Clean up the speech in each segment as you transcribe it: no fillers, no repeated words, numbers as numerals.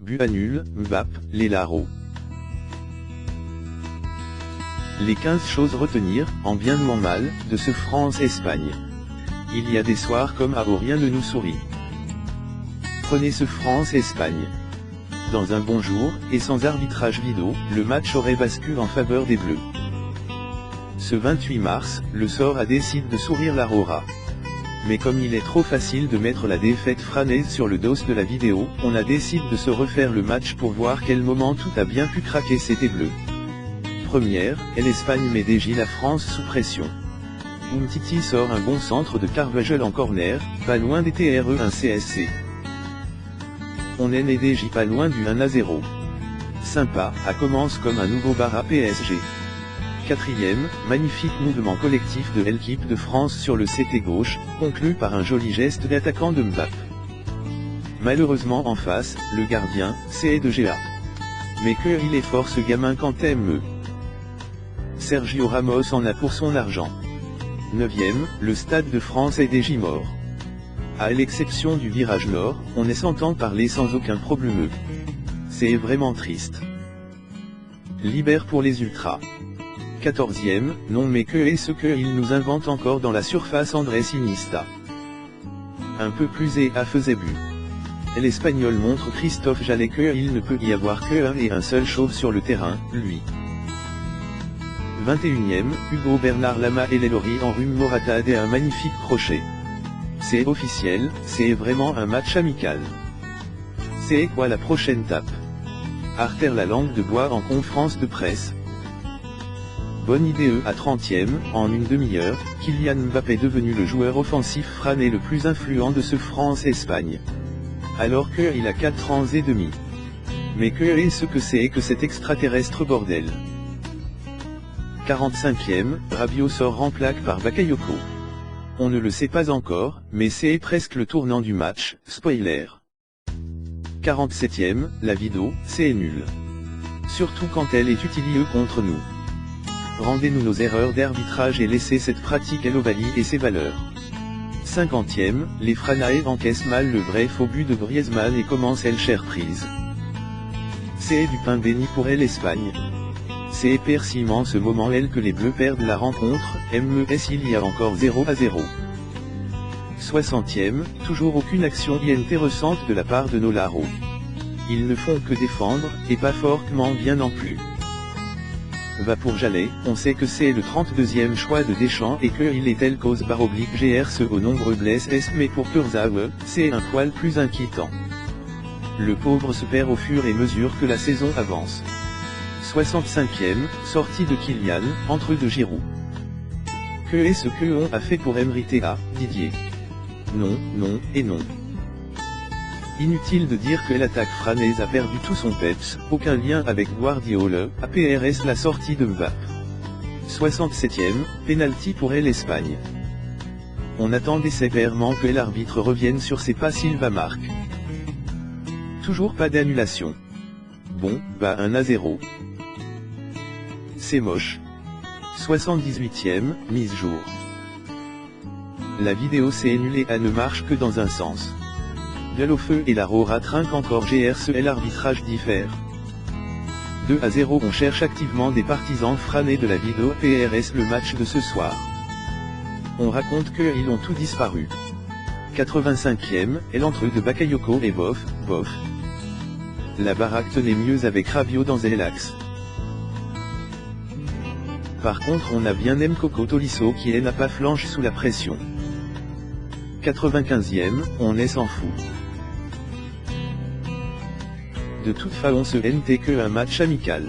but à nul, Mbappé, les Laro. Les 15 choses retenir, en bien ou en mal, de ce France-Espagne. Il y a des soirs comme à où rien ne nous sourit. Prenez ce France-Espagne. Dans un bon jour, et sans arbitrage vidéo, le match aurait basculé en faveur des Bleus. Ce 28 mars, le sort a décidé de sourire la Rora. Mais comme il est trop facile de mettre la défaite franaise sur le dos de la vidéo, on a décidé de se refaire le match pour voir quel moment tout a bien pu craquer c'était bleu. Première, l'Espagne met déjà la France sous pression. Umtiti sort un bon centre de Carvajal en corner, pas loin des TRE1 CSC. On est déjà pas loin du 1-0. Sympa, à commence comme un nouveau bar à PSG. Quatrième, magnifique mouvement collectif de l'équipe de France sur le CT gauche, conclu par un joli geste d'attaquant de Mbappé. Malheureusement en face, le gardien, c'est de GA. Mais que il est fort ce gamin quand aime. Sergio Ramos en a pour son argent. 9e, le Stade de France est déjà mort. À l'exception du virage nord, on est s'entend parler sans aucun problème. C'est vraiment triste. Libère pour les ultras. 14e, non mais que est ce qu'il nous invente encore dans la surface Andrés Iniesta. Un peu plus et à faisait but. L'Espagnol montre Christophe Jallet qu'il ne peut y avoir un seul chauve sur le terrain, lui. 21e, Hugo Bernard Lama et Lelori enrhument Morata et un magnifique crochet. C'est officiel, c'est vraiment un match amical. C'est quoi la prochaine tape? Artère la langue de bois en conférence de presse. Bonne idée à 30e, en une demi-heure, Kylian Mbappé est devenu le joueur offensif frané le plus influent de ce France-Espagne. Alors qu'il a 4 ans et demi. Mais que est ce que c'est que cet extraterrestre bordel? 45e, Rabiot sort en plaque par Bakayoko. On ne le sait pas encore, mais c'est presque le tournant du match, spoiler. 47e, la vidéo, c'est nul. Surtout quand elle est utilisée contre nous. Rendez-nous nos erreurs d'arbitrage et laissez cette pratique Elovali et ses valeurs. 50e, les Franae encaissent mal le vrai faux but de Griezmann et commencent elle chère prise. C'est du pain béni pour l'Espagne. C'est persimment ce moment elle que les Bleus perdent la rencontre, MES il y a encore 0-0. 60e, toujours aucune action intéressante de la part de nos Laro. Ils ne font que défendre, et pas fortement bien non plus. Va pour Jallet, on sait que c'est le 32e choix de Deschamps et qu'il est tel cause baroblique GRC aux nombreux blesses mais pour Kurzawa, c'est un poil plus inquiétant. Le pauvre se perd au fur et à mesure que la saison avance. 65e, sortie de Kylian, entre deux Giroud. Que est ce que on a fait pour Emery à Didier? Non, non, et non. Inutile de dire que l'attaque franaise a perdu tout son peps, aucun lien avec Guardiola, APRS la sortie de Mbappé. 67e, penalty pour l'Espagne. On attendait sévèrement que l'arbitre revienne sur ses pas s'il va marque. Toujours pas d'annulation. Bon, 1-0. C'est moche. 78e, mise jour. La vidéo s'est annulée à ne marche que dans un sens. Galofeu et la Rora trinquent encore GRC et l'arbitrage diffère. 2-0 on cherche activement des partisans franés de la vidéo PRS le match de ce soir. On raconte qu'ils ont tout disparu. 85e, et l'entre de Bakayoko et bof. La baraque tenait mieux avec Rabiot dans l'axe. Par contre on a bien Mkoko Tolisso qui n'a pas flanche sous la pression. 95e, on est s'en fout. De toute façon ce n'était que un match amical.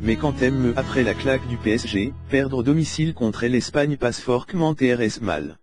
Mais quand après la claque du PSG, perdre domicile contre l'Espagne passe fortement TRS mal.